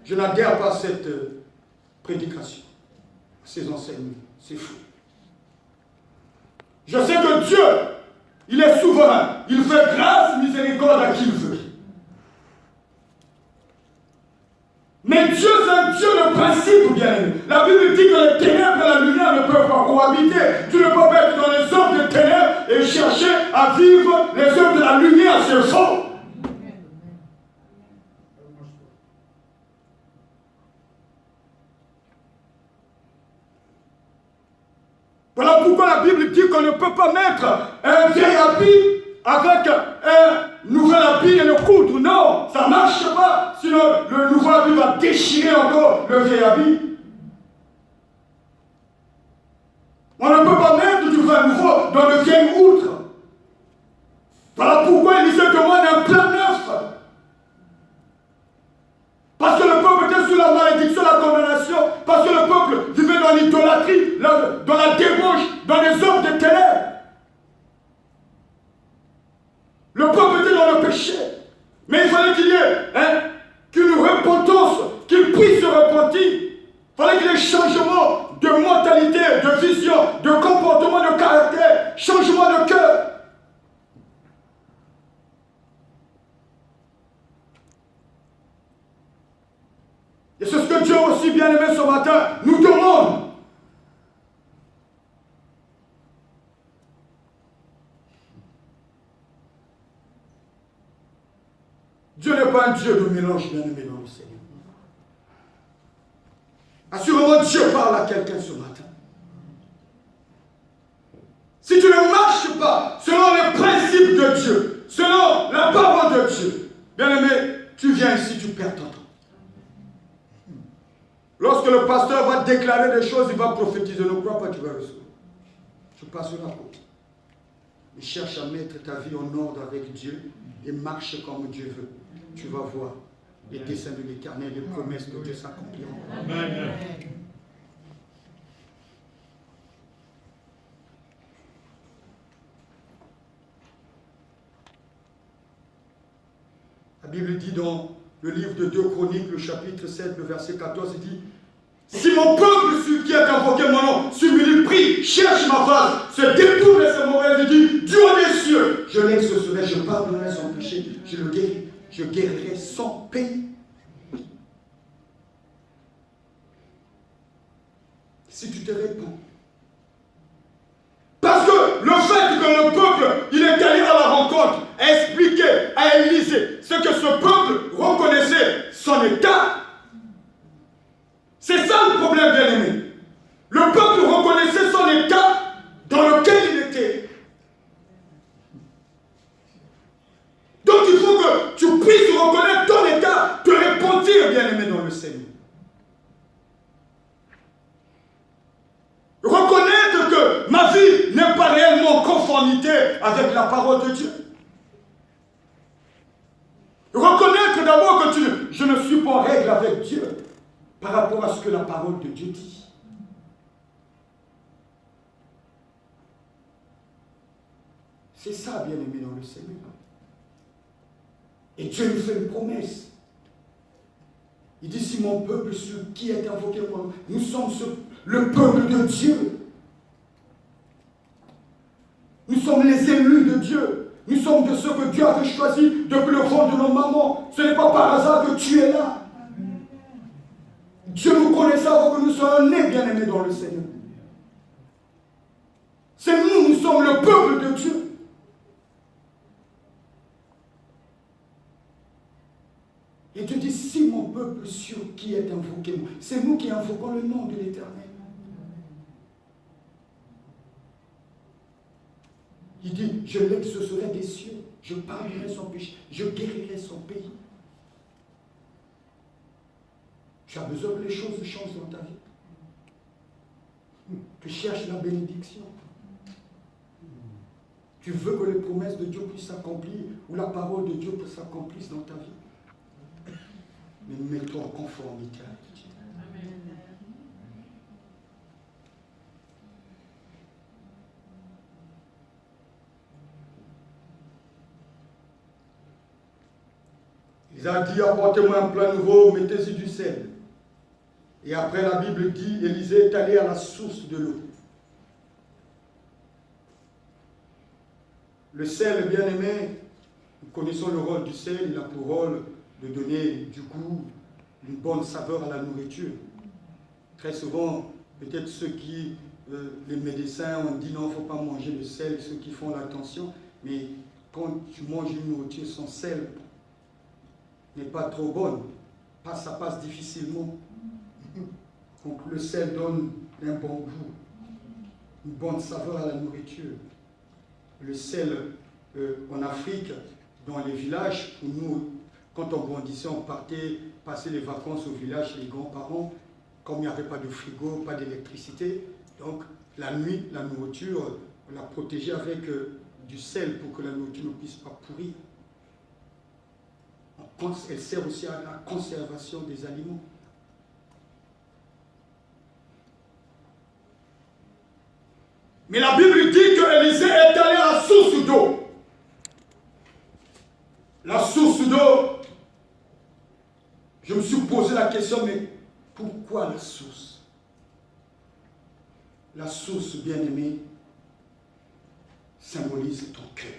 Je n'adhère pas à cette prédication, à ces enseignements, c'est fou. Je sais que Dieu, il est souverain, il fait grâce, miséricorde à qui il veut. Mais Dieu, c'est un Dieu de principe, bien-aimé. La Bible dit que les ténèbres et la lumière ne peuvent pas cohabiter. Tu ne peux pas être dans les œuvres des ténèbres et chercher à vivre les œuvres de la lumière, c'est faux. Voilà pourquoi la Bible dit qu'on ne peut pas mettre un vieil habit avec un nouvel habit et le coudre. Non, ça ne marche pas. Sinon, le nouveau habit va déchirer encore le vieil habit. On ne peut pas mettre du vin nouveau dans le vieil outre. Voilà pourquoi il se demande un plein neuf. Parce que le peuple était sous la malédiction, la condamnation. Parce que le peuple vivait dans l'idolâtrie, dans la débauche, dans les œuvres des ténèbres. Le peuple était dans le péché. Mais il fallait qu'il y ait qu'une repentance, qu'il puisse se repentir. Il fallait qu'il y ait changement de mentalité, de vision, de comportement, de caractère, changement de cœur. Et c'est ce que Dieu aussi, bien aimé, ce matin, nous demande. Dieu n'est pas un Dieu de mélange, bien aimé, dans le Seigneur. Assurément, Dieu parle à quelqu'un ce matin. Si tu ne marches pas selon les principes de Dieu, selon la parole de Dieu, bien aimé, tu viens ici, tu perds ton temps. Lorsque le pasteur va déclarer des choses, il va prophétiser. Ne crois pas que tu vas recevoir. Tu passeras à côté. Il cherche à mettre ta vie en ordre avec Dieu et marche comme Dieu veut. Tu vas voir les desseins de l'Éternel, les promesses de Dieu s'accompliront. Amen. La Bible dit dans le livre de 2 Chroniques, le chapitre 7, le verset 14, il dit: si mon peuple, celui qui a invoqué mon nom, s'humilie, prie, cherche ma face, se détourne de ses mauvaises, il dit: Dieu des cieux, je l'exaucerai, je pardonnerai son péché, je guérirai son pays. Si tu te réponds. Parce que le fait que le peuple, il est allé à la rencontre, a expliqué à Élisée ce que ce peuple reconnaissait son état. C'est ça le problème, bien-aimé. Le peuple reconnaissait son état dans lequel il était. Donc il faut que tu puisses reconnaître ton état, te repentir, bien-aimé, dans le Seigneur. Reconnaître que ma vie n'est pas réellement en conformité avec la parole de Dieu. Reconnaître d'abord que je ne suis pas en règle avec Dieu par rapport à ce que la parole de Dieu dit. C'est ça, bien-aimé, dans le Seigneur. Et Dieu nous fait une promesse. Il dit: si mon peuple, ceux qui est invoqué, nous sommes le peuple de Dieu. Nous sommes les élus de Dieu. Nous sommes de ceux que Dieu avait choisis depuis le ventre de nos mamans. Ce n'est pas par hasard que tu es là. Dieu nous connaissait avant que nous soyons nés, bien-aimés dans le Seigneur. C'est nous sommes le peuple de Dieu. Et Dieu dit: si mon peuple sur qui est invoqué, c'est nous qui invoquons le nom de l'Éternel. Il dit: je l'exaucerai des cieux, je pardonnerai son péché, je guérirai son pays. Tu as besoin que les choses changent dans ta vie. Tu cherches la bénédiction. Tu veux que les promesses de Dieu puissent s'accomplir, ou la parole de Dieu s'accomplisse dans ta vie. Mais mets-toi en conformité avec Dieu. Il a dit: apportez-moi un plat nouveau, mettez-y du sel. Et après, la Bible dit, Élisée est allé à la source de l'eau. Le sel, bien-aimé, nous connaissons le rôle du sel. Il a pour rôle de donner du goût, une bonne saveur à la nourriture. Très souvent, peut-être ceux qui, les médecins ont dit non, il ne faut pas manger le sel, ceux qui font l'attention, mais quand tu manges une nourriture sans sel, n'est pas trop bonne, ça passe difficilement. Donc le sel donne un bon goût, une bonne saveur à la nourriture. Le sel en Afrique, dans les villages, où nous, quand on grandissait, on partait passer les vacances au village chez les grands-parents, comme il n'y avait pas de frigo, pas d'électricité, donc la nuit, la nourriture, on la protégeait avec du sel pour que la nourriture ne puisse pas pourrir. Elle sert aussi à la conservation des aliments. Mais la Bible dit que Élisée est allé à la source d'eau. La source d'eau, je me suis posé la question, mais pourquoi la source? La source, bien-aimée, symbolise ton cœur.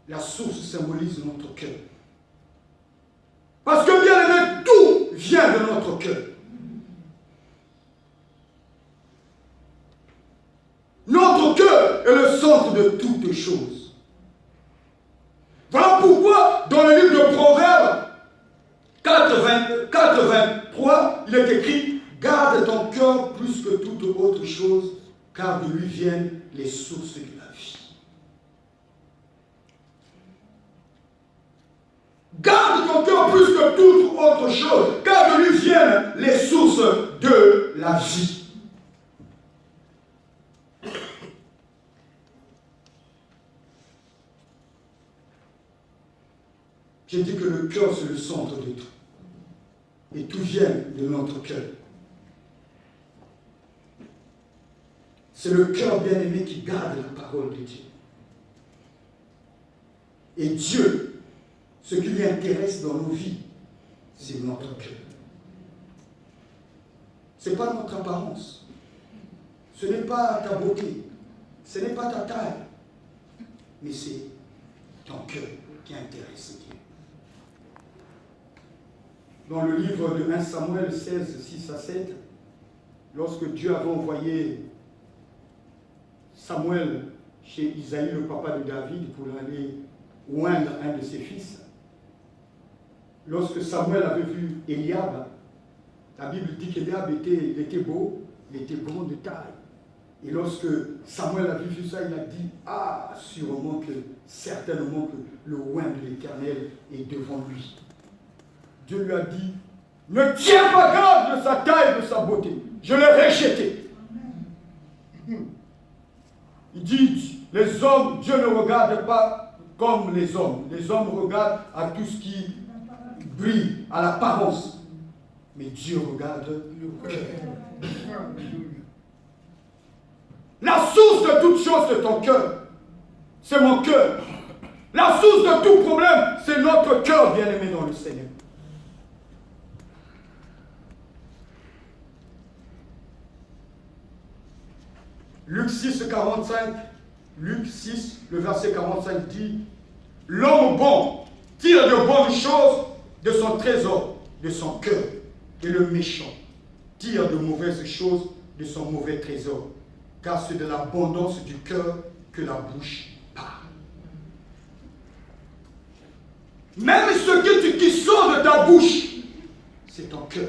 La source symbolise notre cœur. Parce que, bien-aimé, tout vient de notre cœur. Notre cœur est le centre de toutes choses. Voilà pourquoi, dans le livre de Proverbes 4, 23, il est écrit: garde ton cœur plus que toute autre chose, car de lui viennent les sources de la vie. Garde ton cœur plus que toute autre chose, car de lui viennent les sources de la vie. J'ai dit que le cœur, c'est le centre de tout. Et tout vient de notre cœur. C'est le cœur bien-aimé qui garde la parole de Dieu. Et Dieu, ce qui lui intéresse dans nos vies, c'est notre cœur. Ce n'est pas notre apparence. Ce n'est pas ta beauté. Ce n'est pas ta taille. Mais c'est ton cœur qui intéresse Dieu. Dans le livre de 1 Samuel 16, 6 à 7, lorsque Dieu avait envoyé Samuel chez Isaïe, le papa de David, pour aller oindre un de ses fils, lorsque Samuel avait vu Eliab, la Bible dit qu'Eliab était beau, il était grand de taille. Et lorsque Samuel avait vu ça, il a dit, ah, certainement que le oint de l'Éternel est devant lui. Dieu lui a dit, ne tiens pas garde de sa taille, de sa beauté. Je l'ai rejeté. Il dit, les hommes, Dieu ne regarde pas comme les hommes. Les hommes regardent à tout ce qui brille, à l'apparence. Mais Dieu regarde le cœur. La source de toute chose, c'est ton cœur. C'est mon cœur. La source de tout problème, c'est notre cœur, bien-aimé dans le Seigneur. Luc 6, 45, Luc 6, le verset 45 dit, l'homme bon tire de bonnes choses de son trésor, de son cœur, et le méchant tire de mauvaises choses de son mauvais trésor, car c'est de l'abondance du cœur que la bouche parle. Même ce qui sort de ta bouche, c'est ton cœur.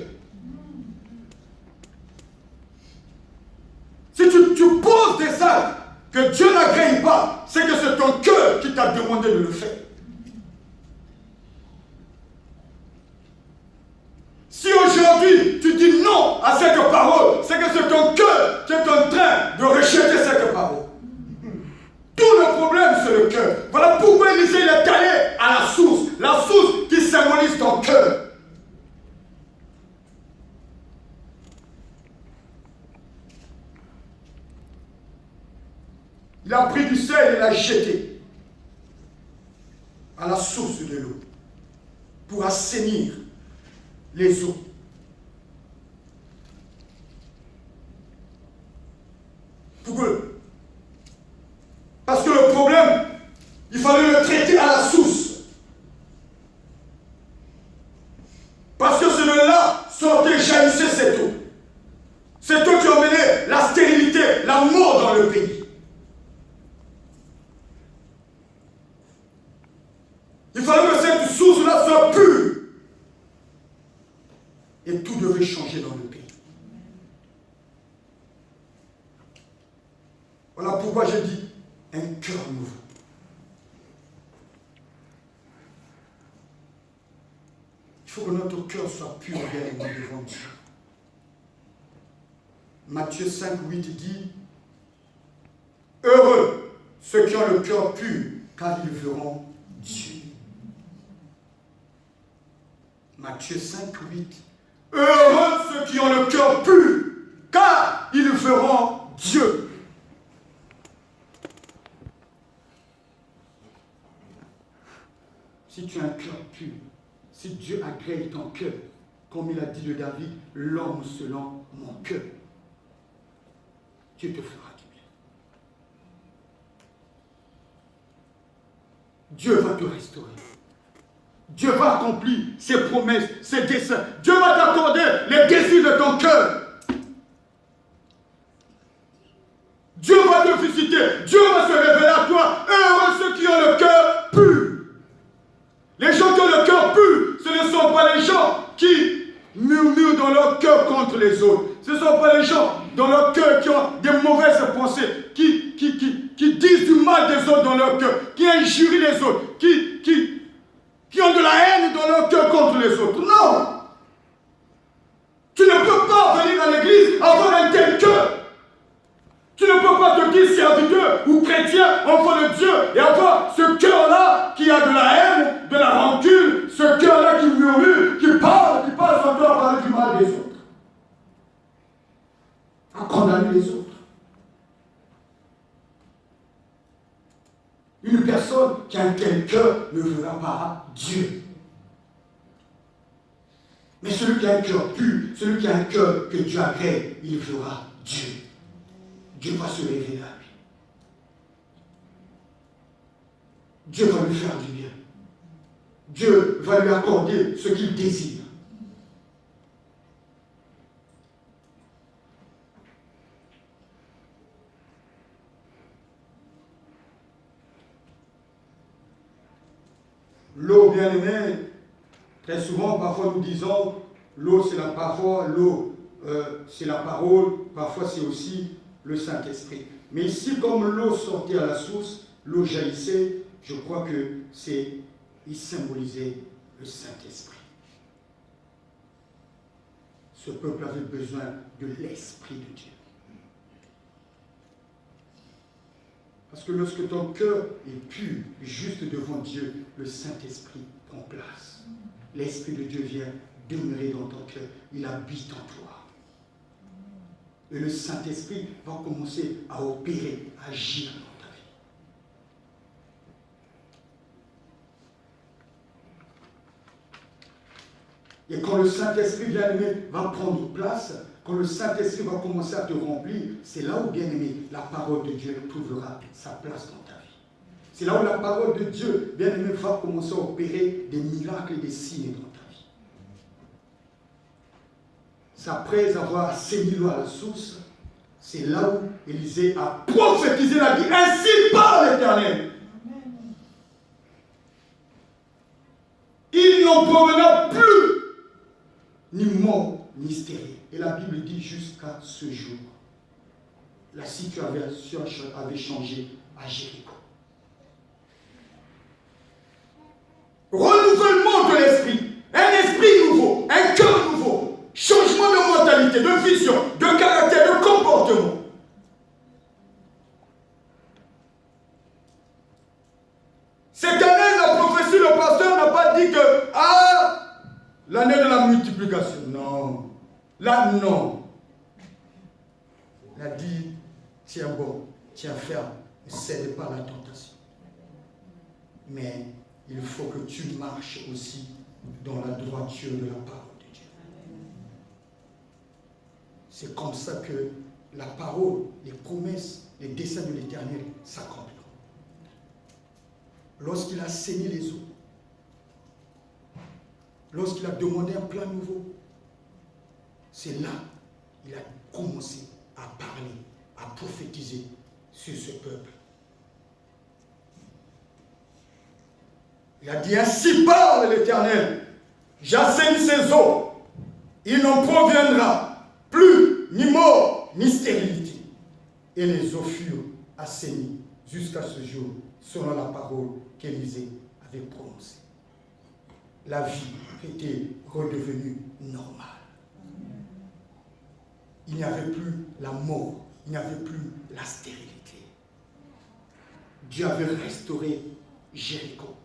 Si tu poses des actes que Dieu n'agrée pas, c'est que c'est ton cœur qui t'a demandé de le faire. Si aujourd'hui tu dis non à cette parole, c'est que c'est ton cœur qui est en train de rejeter cette parole. Tout le problème, c'est le cœur. Voilà pourquoi Élisée est allé à la source qui symbolise ton cœur. Il a pris du sel et l'a jeté à la source de l'eau pour assainir les eaux. Parce que le problème, il fallait le traiter à la source. Parce que c'est de là sortait, jaillissait cette eau. Cette eau qui emmenait la stérilité, la mort dans le pays. Il fallait que cette source-là soit pure. Et tout devait changer dans le pays. Voilà pourquoi je dis un cœur nouveau. Il faut que notre cœur soit pur bien devant Dieu. Matthieu 5, 8 dit, heureux ceux qui ont le cœur pur, car ils verront Dieu. Matthieu 5, 8. Heureux ceux qui ont le cœur pur, car ils verront Dieu. Si tu as un cœur pur, si Dieu agrée ton cœur, comme il a dit de David, l'homme selon mon cœur, Dieu te fera du bien. Dieu va te restaurer. Dieu va accomplir ses promesses, ses desseins. Dieu va t'accorder les désirs de ton cœur. Dieu va te visiter. Dieu va se révéler à toi. Heureux ceux qui ont le cœur pur. Les gens qui ont le cœur pur, ce ne sont pas les gens qui murmurent dans leur cœur contre les autres. Ce ne sont pas les gens dans leur cœur qui ont des mauvaises pensées, qui disent du mal des autres dans leur cœur, qui injurient les autres, qui ont de la haine dans leur cœur contre les autres. Non! Tu ne peux pas venir à l'église avoir un tel cœur. Tu ne peux pas te dire serviteur ou chrétien, enfant de Dieu, et avoir ce cœur-là qui a de la haine, de la rancune, ce cœur-là qui murmure, qui parle sans toi à parler du mal des autres. À condamner les autres. Une personne qui qu'un tel cœur ne verra pas Dieu. Mais celui qui a un cœur pur, celui qui a un cœur que Dieu agrée, il verra Dieu. Dieu va se révéler à lui. Dieu va lui faire du bien. Dieu va lui accorder ce qu'il désire. L'eau, bien aimée, très souvent, parfois nous disons, l'eau c'est la parole, l'eau c'est la parole, parfois c'est aussi le Saint-Esprit. Mais ici, comme l'eau sortait à la source, l'eau jaillissait, je crois que il symbolisait le Saint-Esprit. Ce peuple avait besoin de l'Esprit de Dieu. Parce que lorsque ton cœur est pur, juste devant Dieu, le Saint-Esprit prend place. L'Esprit de Dieu vient demeurer dans ton cœur. Il habite en toi. Et le Saint-Esprit va commencer à opérer, à agir dans ta vie. Et quand le Saint-Esprit, bien-aimé, va prendre place, quand le Saint-Esprit va commencer à te remplir, c'est là où, bien-aimé, la parole de Dieu trouvera sa place dans ta vie. C'est là où la parole de Dieu, bien-aimé, va commencer à opérer des miracles et des signes dans ta vie. C'est après avoir assaini l'eau à la source, c'est là où Élisée a prophétisé, il a dit, ainsi parle l'Éternel. Il n'en provenait plus ni mort, ni stérile. Et la Bible dit jusqu'à ce jour, la situation avait changé à Jéricho. Renouvellement de l'esprit, un esprit nouveau, un cœur nouveau, changement de mentalité, de vision, de caractère, de comportement. Cette année, la prophétie, le pasteur n'a pas dit que, l'année de la multiplication. Non. Là, non. Il a dit, tiens bon, tiens ferme, ne cède pas à la tentation. Mais il faut que tu marches aussi dans la droiture de la parole de Dieu. C'est comme ça que la parole, les promesses, les desseins de l'Éternel s'accompliront. Lorsqu'il a saigné les eaux, lorsqu'il a demandé un plan nouveau, c'est là qu'il a commencé à parler, à prophétiser sur ce peuple. Il a dit, ainsi parle l'Éternel, j'assainis ces eaux, il n'en proviendra plus ni mort ni stérilité. Et les eaux furent assainies jusqu'à ce jour, selon la parole qu'Élisée avait prononcée. La vie était redevenue normale. Il n'y avait plus la mort, il n'y avait plus la stérilité. Dieu avait restauré Jéricho.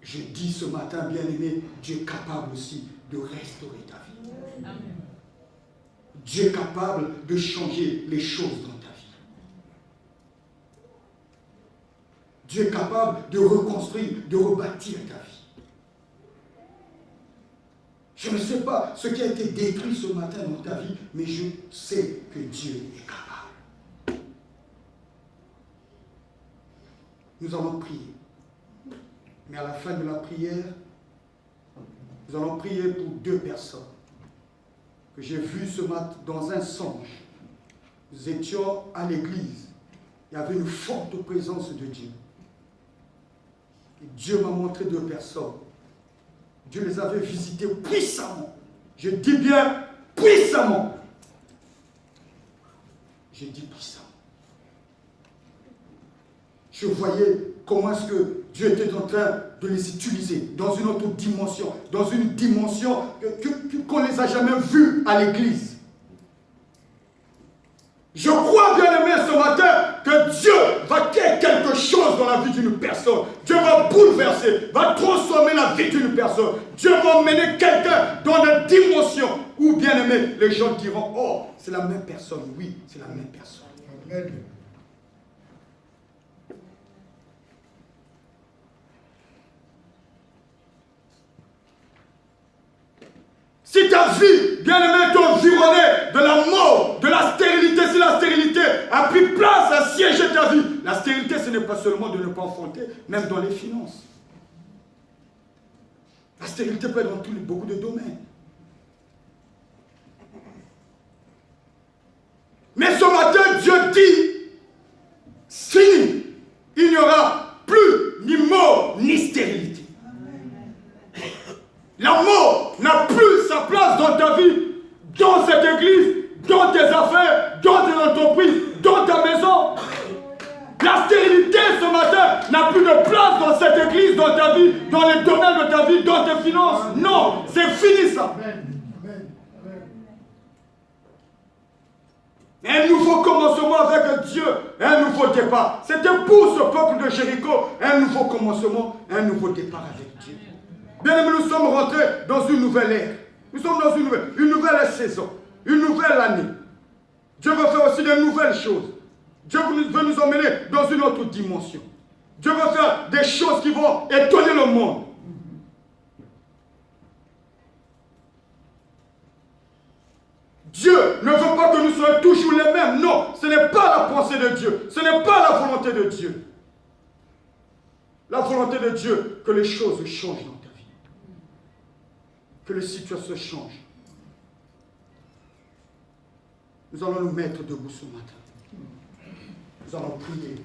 Je dis ce matin, bien-aimé, Dieu est capable aussi de restaurer ta vie. Amen. Dieu est capable de changer les choses dans ta vie. Dieu est capable de reconstruire, de rebâtir ta vie. Je ne sais pas ce qui a été détruit ce matin dans ta vie, mais je sais que Dieu est capable. Nous allons prier. Mais à la fin de la prière, nous allons prier pour 2 personnes que j'ai vues ce matin dans un songe. Nous étions à l'église. Il y avait une forte présence de Dieu. Et Dieu m'a montré 2 personnes. Dieu les avait visitées puissamment. Je dis bien puissamment. Je dis puissamment. Je voyais comment est-ce que Dieu était en train de les utiliser dans une autre dimension, qu'on ne les a jamais vus à l'église. Je crois, bien aimé, ce matin, que Dieu va créer quelque chose dans la vie d'une personne. Dieu va bouleverser, va transformer la vie d'une personne. Dieu va emmener quelqu'un dans une dimension où, bien aimé, les gens diront, oh, c'est la même personne. Oui, c'est la même personne. Amen. Si ta vie, bien-aimé, est environnée de la mort, de la stérilité, si la stérilité a pris place à siéger ta vie, la stérilité, ce n'est pas seulement de ne pas enfanter, même dans les finances. La stérilité peut être dans beaucoup de domaines. Mais ce matin, Dieu dit, fini, il n'y aura plus ni mort, ni stérilité. La mort n'a plus sa place dans ta vie, dans cette église, dans tes affaires, dans tes entreprises, dans ta maison. La stérilité ce matin n'a plus de place dans cette église, dans ta vie, dans les domaines de ta vie, dans tes finances. Non, c'est fini ça. Un nouveau commencement avec Dieu, un nouveau départ. C'était pour ce peuple de Jéricho, un nouveau commencement, un nouveau départ avec Dieu. Bien aimé, nous sommes rentrés dans une nouvelle ère. Nous sommes dans une nouvelle saison, une nouvelle année. Dieu veut faire aussi de nouvelles choses. Dieu veut nous emmener dans une autre dimension. Dieu veut faire des choses qui vont étonner le monde. Dieu ne veut pas que nous soyons toujours les mêmes. Non, ce n'est pas la pensée de Dieu. Ce n'est pas la volonté de Dieu. La volonté de Dieu, que les choses changent dans ta vie. Que les situations changent. Nous allons nous mettre debout ce matin. Nous allons prier.